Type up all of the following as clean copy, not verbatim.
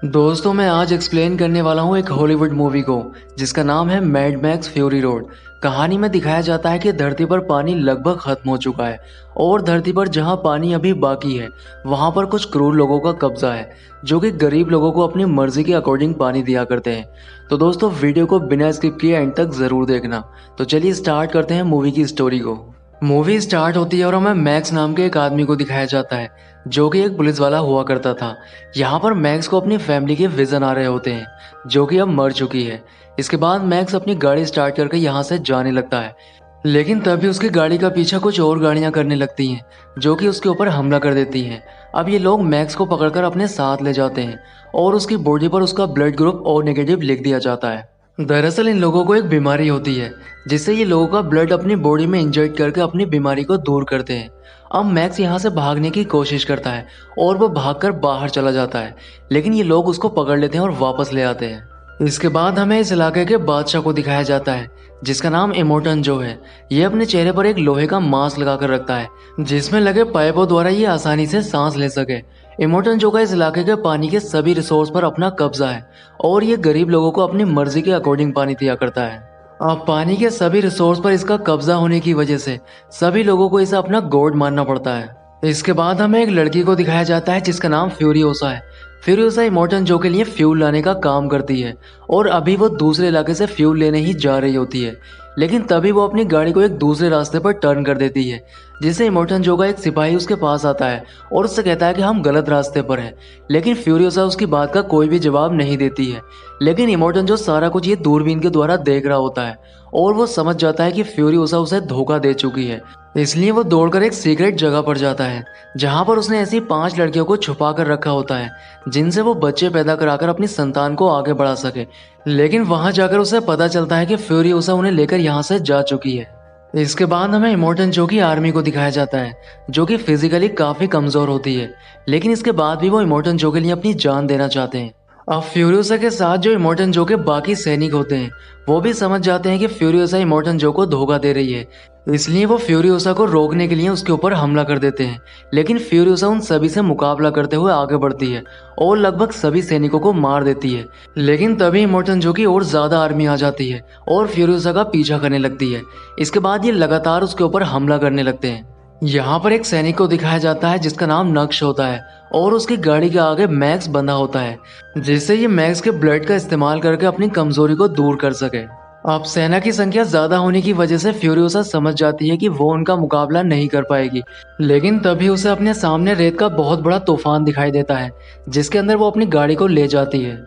दोस्तों मैं आज एक्सप्लेन करने वाला हूँ एक हॉलीवुड मूवी को जिसका नाम है मैड मैक्स फ्यूरी रोड। कहानी में दिखाया जाता है कि धरती पर पानी लगभग खत्म हो चुका है और धरती पर जहाँ पानी अभी बाकी है वहाँ पर कुछ क्रूर लोगों का कब्जा है जो कि गरीब लोगों को अपनी मर्जी के अकॉर्डिंग पानी दिया करते हैं। तो दोस्तों वीडियो को बिना स्किप किए एंड तक जरूर देखना। तो चलिए स्टार्ट करते हैं मूवी की स्टोरी को। मूवी स्टार्ट होती है और हमें मैक्स नाम के एक आदमी को दिखाया जाता है जो कि एक पुलिस वाला हुआ करता था। यहाँ पर मैक्स को अपनी फैमिली के विजन आ रहे होते हैं जो कि अब मर चुकी है। इसके बाद मैक्स अपनी गाड़ी स्टार्ट करके यहाँ से जाने लगता है, लेकिन तभी उसकी गाड़ी का पीछा कुछ और गाड़ियां करने लगती हैं जो कि उसके ऊपर हमला कर देती हैं। अब ये लोग मैक्स को पकड़कर अपने साथ ले जाते हैं और उसकी बॉडी पर उसका ब्लड ग्रुप ओ नेगेटिव लिख दिया जाता है। दरअसल इन लोगों को एक बीमारी होती है जिससे ये लोगों का ब्लड अपनी बॉडी में इंजेक्ट करके अपनी बीमारी को दूर करते हैं। अब मैक्स यहाँ से भागने की कोशिश करता है और वो भागकर बाहर चला जाता है, लेकिन ये लोग उसको पकड़ लेते हैं और वापस ले आते हैं। इसके बाद हमें इस इलाके के बादशाह को दिखाया जाता है जिसका नाम इमोटन जो है। ये अपने चेहरे पर एक लोहे का मास्क लगाकर रखता है जिसमें लगे पाइपों द्वारा ये आसानी से सांस ले सके। इमोटन जो का इस इलाके के पानी के सभी रिसोर्स पर अपना कब्जा है और ये गरीब लोगों को अपनी मर्जी के अकॉर्डिंग पानी दिया करता है। अब पानी के सभी रिसोर्स पर इसका कब्जा होने की वजह से सभी लोगों को इसे अपना गॉड मानना पड़ता है। इसके बाद हमें एक लड़की को दिखाया जाता है जिसका नाम फ्यूरियोसा है। फ्यूरियोसा इमोटन जो के लिए फ्यूल लाने का काम करती है और अभी वो दूसरे इलाके से फ्यूल लेने ही जा रही होती है, लेकिन तभी वो अपनी गाड़ी को एक दूसरे रास्ते पर टर्न कर देती है जिससे इमोटन जो का एक सिपाही उसके पास आता है और उससे कहता है कि हम गलत रास्ते पर हैं। लेकिन फ्यूरियोसा उसकी बात का कोई भी जवाब नहीं देती है, लेकिन इमोटन जो सारा कुछ ये दूरबीन के द्वारा देख रहा होता है और वो समझ जाता है कि फ्यूरियोसा उसे धोखा दे चुकी है। इसलिए वो दौड़कर एक सीक्रेट जगह पर जाता है जहां पर उसने ऐसी 5 लड़कियों को छुपा कर रखा होता है जिनसे वो बच्चे पैदा कराकर अपनी संतान को आगे बढ़ा सके। लेकिन वहां जाकर उसे पता चलता है कि फ्यूरियोसा उन्हें लेकर यहाँ से जा चुकी है। इसके बाद हमें इमोटन जो की आर्मी को दिखाया जाता है जो कि फिजिकली काफी कमजोर होती है, लेकिन इसके बाद भी वो इमोटन जो के लिए अपनी जान देना चाहते हैं। अब फ्यूरियोसा के साथ जो इमोटन जो के बाकी सैनिक होते हैं वो भी समझ जाते हैं कि फ्यूरियोसा इमोटन जो को धोखा दे रही है, इसलिए वो फ्यूरियोसा को रोकने के लिए उसके ऊपर हमला कर देते हैं। लेकिन फ्यूरियोसा उन सभी से मुकाबला करते हुए आगे बढ़ती है और लगभग सभी सैनिकों को मार देती है। लेकिन तभी इमोटन जो की और ज्यादा आर्मी आ जाती है और फ्यूरियोसा का पीछा करने लगती है। इसके बाद ये लगातार उसके ऊपर हमला करने लगते हैं। यहाँ पर एक सैनिक को दिखाया जाता है जिसका नाम नक्श होता है और उसकी गाड़ी के आगे मैक्स बंधा होता है जिससे ये मैक्स के ब्लड का इस्तेमाल करके अपनी कमजोरी को दूर कर सके। अब सेना की संख्या ज्यादा होने की वजह से फ्यूरियोसा समझ जाती है कि वो उनका मुकाबला नहीं कर पाएगी, लेकिन तभी उसे अपने सामने रेत का बहुत बड़ा तूफान दिखाई देता है जिसके अंदर वो अपनी गाड़ी को ले जाती है।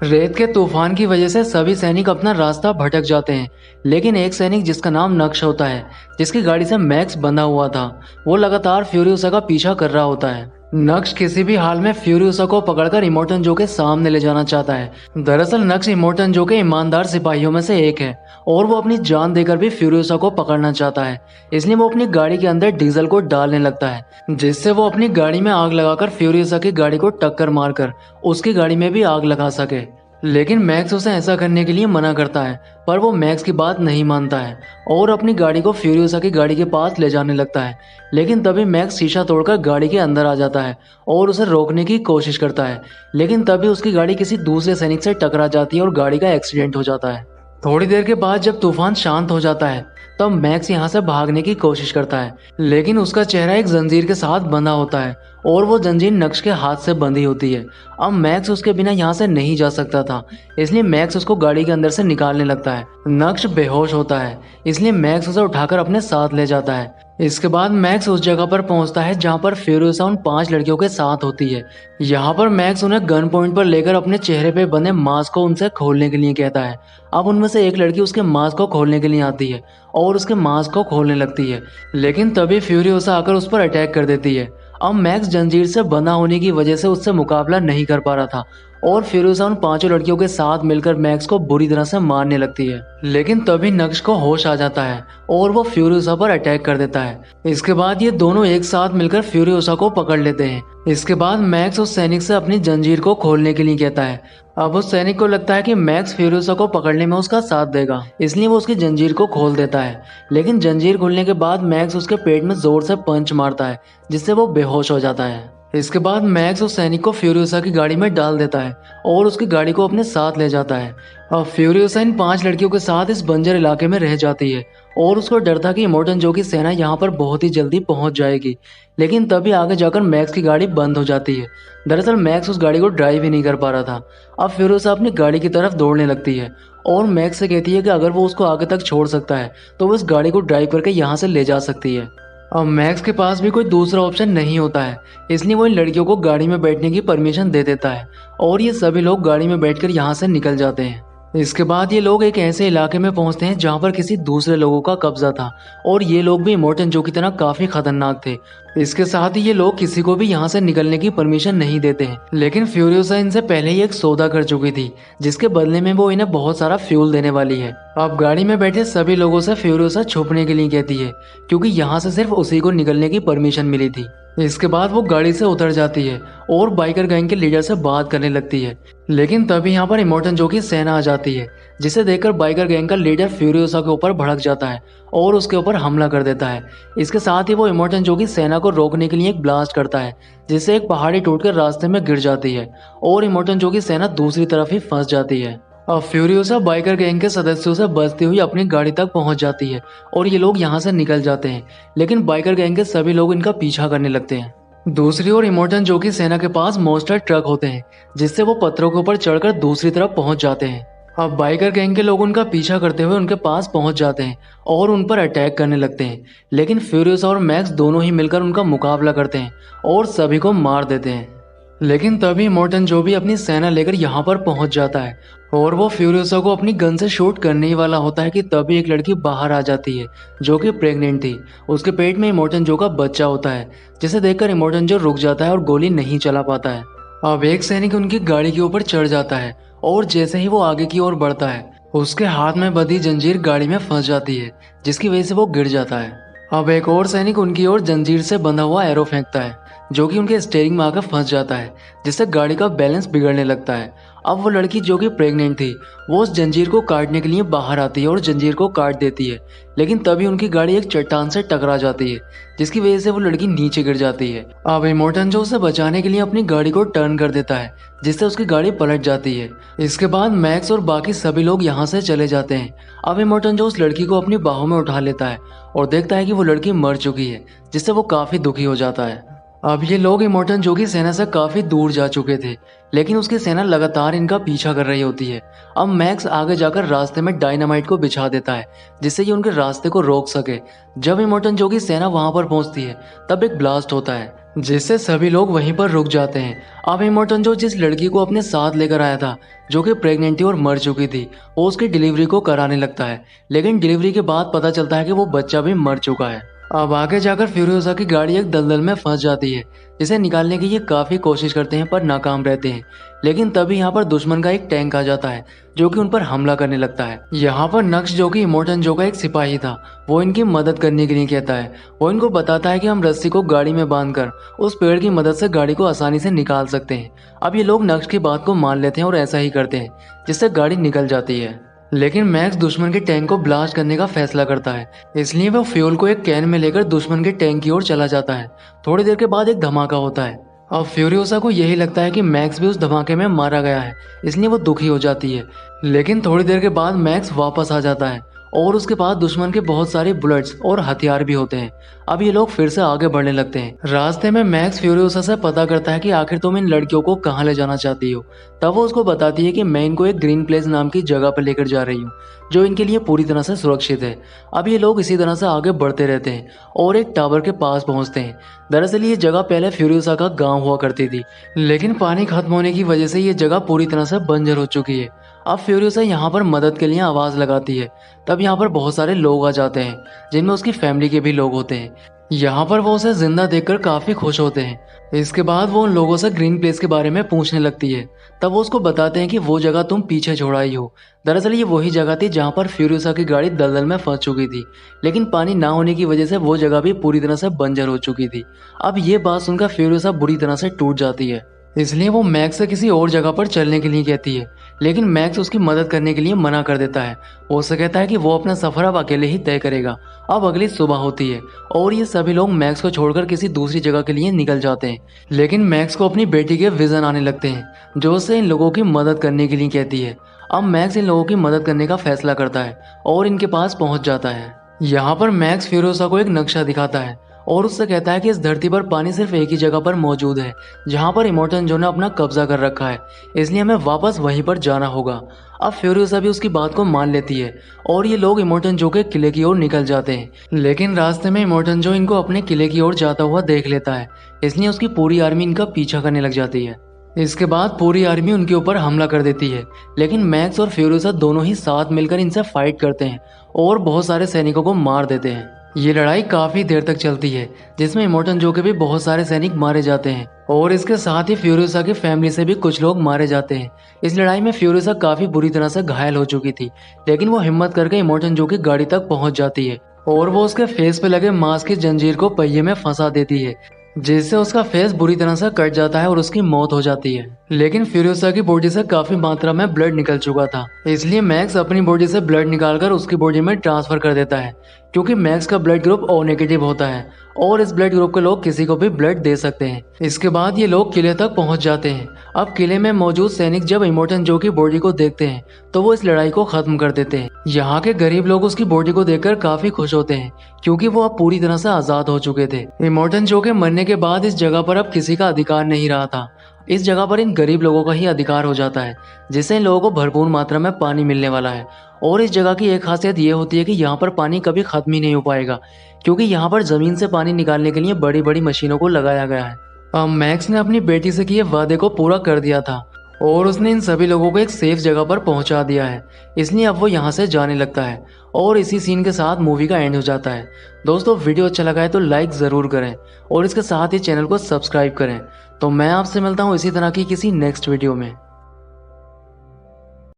रेत के तूफान की वजह से सभी सैनिक अपना रास्ता भटक जाते हैं, लेकिन एक सैनिक जिसका नाम नक्श होता है जिसकी गाड़ी से मैक्स बंधा हुआ था वो लगातार फ्यूरियोसा का पीछा कर रहा होता है। नक्श किसी भी हाल में फ्यूरियोसा को पकड़कर इमोटन जो के सामने ले जाना चाहता है। दरअसल नक्श इमोटन जो के ईमानदार सिपाहियों में से एक है और वो अपनी जान देकर भी फ्यूरियोसा को पकड़ना चाहता है, इसलिए वो अपनी गाड़ी के अंदर डीजल को डालने लगता है जिससे वो अपनी गाड़ी में आग लगाकर फ्यूरियोसा की गाड़ी को टक्कर मारकर उसकी गाड़ी में भी आग लगा सके। लेकिन मैक्स उसे ऐसा करने के लिए मना करता है, पर वो मैक्स की बात नहीं मानता है और अपनी गाड़ी को फ्यूरियोसा की गाड़ी के पास ले जाने लगता है। लेकिन तभी मैक्स शीशा तोड़कर गाड़ी के अंदर आ जाता है और उसे रोकने की कोशिश करता है, लेकिन तभी उसकी गाड़ी किसी दूसरे सैनिक से टकरा जाती है और गाड़ी का एक्सीडेंट हो जाता है। थोड़ी देर के बाद जब तूफान शांत हो जाता है तब मैक्स यहाँ से भागने की कोशिश करता है, लेकिन उसका चेहरा एक जंजीर के साथ बंधा होता है और वो जंजीर नक्श के हाथ से बंधी होती है। अब मैक्स उसके बिना यहाँ से नहीं जा सकता था, इसलिए मैक्स उसको गाड़ी के अंदर से निकालने लगता है। नक्श बेहोश होता है, इसलिए मैक्स उसे उठाकर अपने साथ ले जाता है। इसके बाद मैक्स उस जगह पर पहुंचता है जहां पर फ्यूरियोसा उन 5 लड़कियों के साथ होती है। यहाँ पर मैक्स उन्हें गन पॉइंट पर लेकर अपने चेहरे पे बंधे मास्क को उनसे खोलने के लिए कहता है। अब उनमें से एक लड़की उसके मास्क को खोलने के लिए आती है और उसके मास्क को खोलने लगती है, लेकिन तभी फ्यूरियोसा आकर उस पर अटैक कर देती है। अब मैक्स जंजीर से बंधा होने की वजह से उससे मुकाबला नहीं कर पा रहा था और फ्यूरियोसा उन 5 लड़कियों के साथ मिलकर मैक्स को बुरी तरह से मारने लगती है। लेकिन तभी नक्श को होश आ जाता है और वो फ्यूरियोसा पर अटैक कर देता है। इसके बाद ये दोनों एक साथ मिलकर फ्यूरियोसा को पकड़ लेते हैं। इसके बाद मैक्स उस सैनिक से अपनी जंजीर को खोलने के लिए कहता है। अब उस सैनिक को लगता है कि मैक्स फ्यूरियोसा को पकड़ने में उसका साथ देगा, इसलिए वो उसकी जंजीर को खोल देता है। लेकिन जंजीर खोलने के बाद मैक्स उसके पेट में जोर से पंच मारता है जिससे वो बेहोश हो जाता है। इसके बाद मैक्स उस सैनिक को फ्यूरियोसा की गाड़ी में डाल देता है और उसकी गाड़ी को अपने साथ ले जाता है। अब फ्यूरियोसा इन 5 लड़कियों के साथ इस बंजर इलाके में रह जाती है और उसको डर था कि इमोर्टन जो की सेना यहाँ पर बहुत ही जल्दी पहुंच जाएगी। लेकिन तभी आगे जाकर मैक्स की गाड़ी बंद हो जाती है। दरअसल मैक्स उस गाड़ी को ड्राइव ही नहीं कर पा रहा था। अब फ्यूरियोसा अपनी गाड़ी की तरफ दौड़ने लगती है और मैक्स से कहती है कि अगर वो उसको आगे तक छोड़ सकता है तो वो इस गाड़ी को ड्राइव करके यहाँ से ले जा सकती है। अब मैक्स के पास भी कोई दूसरा ऑप्शन नहीं होता है, इसलिए वो इन लड़कियों को गाड़ी में बैठने की परमिशन दे देता है और ये सभी लोग गाड़ी में बैठकर यहाँ से निकल जाते हैं। इसके बाद ये लोग एक ऐसे इलाके में पहुंचते हैं जहाँ पर किसी दूसरे लोगों का कब्जा था और ये लोग भी इमोर्टन जो की तरह काफी खतरनाक थे। इसके साथ ही ये लोग किसी को भी यहाँ से निकलने की परमिशन नहीं देते हैं। लेकिन फ्यूरियोसा इनसे पहले ही एक सौदा कर चुकी थी जिसके बदले में वो इन्हें बहुत सारा फ्यूल देने वाली है। अब गाड़ी में बैठे सभी लोगों से फ्यूरियोसा छुपने के लिए कहती है क्योंकि यहाँ से सिर्फ उसी को निकलने की परमिशन मिली थी। इसके बाद वो गाड़ी से उतर जाती है और बाइकर गैंग के लीडर से बात करने लगती है। लेकिन तभी यहाँ पर इमोर्टन जो की सेना आ जाती है जिसे देखकर बाइकर गैंग का लीडर फ्यूरियोसा के ऊपर भड़क जाता है और उसके ऊपर हमला कर देता है। इसके साथ ही वो इमोर्टन जो की सेना को रोकने के लिए एक ब्लास्ट करता है जिससे एक पहाड़ी टूटकर रास्ते में गिर जाती है और इमोर्टन जो की सेना दूसरी तरफ ही फंस जाती है। अब फ्यूरियोसा बाइकर गैंग के सदस्यों से बचती हुई अपनी गाड़ी तक पहुंच जाती है और ये लोग यहाँ से निकल जाते हैं। लेकिन बाइकर गैंग के सभी लोग इनका पीछा करने लगते हैं। दूसरी ओर इमोर्टन जो की सेना के पास मॉन्स्टर ट्रक होते हैं जिससे वो पत्थरों के ऊपर चढ़कर दूसरी तरफ पहुंच जाते हैं। अब बाइकर गैंग के लोग उनका पीछा करते हुए उनके पास पहुंच जाते हैं और उन पर अटैक करने लगते हैं। लेकिन फ्यूरियोसा और मैक्स दोनों ही मिलकर उनका मुकाबला करते हैं और सभी को मार देते हैं। लेकिन तभी इमोर्टन जो भी अपनी सेना लेकर यहाँ पर पहुंच जाता है और वो फ्यूरियोसा को अपनी गन से शूट करने ही वाला होता है कि तभी एक लड़की बाहर आ जाती है जो कि प्रेग्नेंट थी। उसके पेट में इमोर्टन जो का बच्चा होता है जिसे देखकर इमोर्टन जो रुक जाता है और गोली नहीं चला पाता है। अब एक सैनिक उनकी गाड़ी के ऊपर चढ़ जाता है और जैसे ही वो आगे की ओर बढ़ता है उसके हाथ में बंधी जंजीर गाड़ी में फंस जाती है जिसकी वजह से वो गिर जाता है। अब एक और सैनिक उनकी ओर जंजीर से बंधा हुआ एरो फेंकता है जो कि उनके स्टीयरिंग में आकर फंस जाता है जिससे गाड़ी का बैलेंस बिगड़ने लगता है। अब वो लड़की जो कि प्रेग्नेंट थी वो उस जंजीर को काटने के लिए बाहर आती है और जंजीर को काट देती है। लेकिन तभी उनकी गाड़ी एक चट्टान से टकरा जाती है जिसकी वजह से वो लड़की नीचे गिर जाती है। अब इमोर्टन जो उसे बचाने के लिए अपनी गाड़ी को टर्न कर देता है जिससे उसकी गाड़ी पलट जाती है। इसके बाद मैक्स और बाकी सभी लोग यहाँ से चले जाते हैं। अब इमोर्टन जो उस लड़की को अपनी बाहों में उठा लेता है और देखता है कि वो लड़की मर चुकी है जिससे वो काफी दुखी हो जाता है। अब ये लोग इमोर्टन जो की सेना से काफी दूर जा चुके थे लेकिन उसकी सेना लगातार इनका पीछा कर रही होती है। अब मैक्स आगे जाकर रास्ते में डायनामाइट को बिछा देता है जिससे ये उनके रास्ते को रोक सके। जब इमोर्टन जो की सेना वहां पर पहुंचती है तब एक ब्लास्ट होता है जिससे सभी लोग वहीं पर रुक जाते हैं। अब इमोर्टन जो जिस लड़की को अपने साथ लेकर आया था जो कि प्रेग्नेंट थी और मर चुकी थी वो उसकी डिलीवरी को कराने लगता है। लेकिन डिलीवरी के बाद पता चलता है कि वो बच्चा भी मर चुका है। अब आगे जाकर फ्यूरियोसा की गाड़ी एक दलदल में फंस जाती है जिसे निकालने की ये काफी कोशिश करते हैं पर नाकाम रहते हैं। लेकिन तभी यहाँ पर दुश्मन का एक टैंक आ जाता है जो कि उन पर हमला करने लगता है। यहाँ पर नक्श जो कि इमोर्टन जो का एक सिपाही था वो इनकी मदद करने के लिए कहता है। वो इनको बताता है कि हम रस्सी को गाड़ी में बांधकर उस पेड़ की मदद से गाड़ी को आसानी से निकाल सकते हैं। अब ये लोग नक्श की बात को मान लेते हैं और ऐसा ही करते हैं जिससे गाड़ी निकल जाती है। लेकिन मैक्स दुश्मन के टैंक को ब्लास्ट करने का फैसला करता है इसलिए वो फ्यूल को एक कैन में लेकर दुश्मन के टैंक की ओर चला जाता है। थोड़ी देर के बाद एक धमाका होता है। अब फ्यूरियोसा को यही लगता है कि मैक्स भी उस धमाके में मारा गया है इसलिए वो दुखी हो जाती है। लेकिन थोड़ी देर के बाद मैक्स वापस आ जाता है और उसके पास दुश्मन के बहुत सारे बुलेट्स और हथियार भी होते हैं। अब ये लोग फिर से आगे बढ़ने लगते हैं। रास्ते में मैक्स फ्यूरियोसा से पता करता है कि आखिर तुम इन लड़कियों को कहाँ ले जाना चाहती हो। तब वो उसको बताती है कि मैं इनको एक ग्रीन प्लेस नाम की जगह पर लेकर जा रही हूँ जो इनके लिए पूरी तरह से सुरक्षित है। अब ये लोग इसी तरह से आगे बढ़ते रहते हैं और एक टावर के पास पहुंचते हैं। दरअसल ये जगह पहले फ्यूरियोसा का गांव हुआ करती थी लेकिन पानी खत्म होने की वजह से ये जगह पूरी तरह से बंजर हो चुकी है। अब फ्यूरियोसा यहाँ पर मदद के लिए आवाज लगाती है। तब यहाँ पर बहुत सारे लोग आ जाते हैं जिनमें उसकी फैमिली के भी लोग होते हैं। यहाँ पर वो उसे जिंदा देखकर काफी खुश होते हैं। इसके बाद वो उन लोगों से ग्रीन प्लेस के बारे में पूछने लगती है। तब वो उसको बताते हैं कि वो जगह तुम पीछे छोड़ आई हो। दरअसल ये वही जगह थी जहाँ पर फ्यूरियोसा की गाड़ी दलदल में फंस चुकी थी लेकिन पानी ना होने की वजह से वो जगह भी पूरी तरह से बंजर हो चुकी थी। अब ये बात सुनकर फ्यूरियोसा बुरी तरह से टूट जाती है। इसलिए वो मैक्स से किसी और जगह पर चलने के लिए कहती है, लेकिन मैक्स उसकी मदद करने के लिए मना कर देता है। वो उससे कहता है कि वो अपना सफर अब अकेले ही तय करेगा। अब अगली सुबह होती है और ये सभी लोग मैक्स को छोड़कर किसी दूसरी जगह के लिए निकल जाते हैं। लेकिन मैक्स को अपनी बेटी के विजन आने लगते हैं, जो उससे इन लोगों की मदद करने के लिए कहती है। अब मैक्स इन लोगों की मदद करने का फैसला करता है और इनके पास पहुंच जाता है। यहाँ पर मैक्स फ्यूरियोसा को एक नक्शा दिखाता है और उससे कहता है कि इस धरती पर पानी सिर्फ एक ही जगह पर मौजूद है, जहाँ पर इमोर्टन जो ने अपना कब्जा कर रखा है, इसलिए हमें वापस वहीं पर जाना होगा। अब फ्यूरियोसा भी उसकी बात को मान लेती है और ये लोग इमोर्टन जो के किले की ओर निकल जाते हैं। लेकिन रास्ते में इमोर्टन जो इनको अपने किले की ओर जाता हुआ देख लेता है, इसलिए उसकी पूरी आर्मी इनका पीछा करने लग जाती है। इसके बाद पूरी आर्मी उनके ऊपर हमला कर देती है, लेकिन मैक्स और फ्यूरियोसा दोनों ही साथ मिलकर इनसे फाइट करते हैं और बहुत सारे सैनिकों को मार देते हैं। ये लड़ाई काफी देर तक चलती है, जिसमें इमोर्टन जो के भी बहुत सारे सैनिक मारे जाते हैं और इसके साथ ही फ्यूरियोसा की फैमिली से भी कुछ लोग मारे जाते हैं। इस लड़ाई में फ्यूरियोसा काफी बुरी तरह से घायल हो चुकी थी, लेकिन वो हिम्मत करके इमोर्टन जो की गाड़ी तक पहुंच जाती है और वो उसके फेस पे लगे मांस की जंजीर को पहिए में फंसा देती है, जिससे उसका फेस बुरी तरह से कट जाता है और उसकी मौत हो जाती है। लेकिन फ्यूरियोसा की बॉडी से काफी मात्रा में ब्लड निकल चुका था, इसलिए मैक्स अपनी बॉडी से ब्लड निकालकर उसकी बॉडी में ट्रांसफर कर देता है, क्योंकि मैक्स का ब्लड ग्रुप ओ नेगेटिव होता है और इस ब्लड ग्रुप के लोग किसी को भी ब्लड दे सकते हैं। इसके बाद ये लोग किले तक पहुंच जाते हैं। अब किले में मौजूद सैनिक जब इमोर्टन जो की बॉडी को देखते हैं तो वो इस लड़ाई को खत्म कर देते हैं। यहाँ के गरीब लोग उसकी बॉडी को देखकर काफी खुश होते हैं, क्योंकि वो अब पूरी तरह से आजाद हो चुके थे। इमोर्टन जो के मरने के बाद इस जगह पर अब किसी का अधिकार नहीं रहा था। इस जगह पर इन गरीब लोगों का ही अधिकार हो जाता है, जिससे इन लोगों को भरपूर मात्रा में पानी मिलने वाला है। और इस जगह की एक खासियत ये होती है कि यहाँ पर पानी कभी खत्म ही नहीं हो पाएगा, क्योंकि यहाँ पर जमीन से पानी निकालने के लिए बड़ी बड़ी मशीनों को लगाया गया है। अब मैक्स ने अपनी बेटी से किए वादे को पूरा कर दिया था और उसने इन सभी लोगों को एक सेफ जगह पर पहुंचा दिया है, इसलिए अब वो यहाँ से जाने लगता है और इसी सीन के साथ मूवी का एंड हो जाता है। दोस्तों, वीडियो अच्छा लगा है तो लाइक ज़रूर करें और इसके साथ ही चैनल को सब्सक्राइब करें। तो मैं आपसे मिलता हूँ इसी तरह की किसी नेक्स्ट वीडियो में।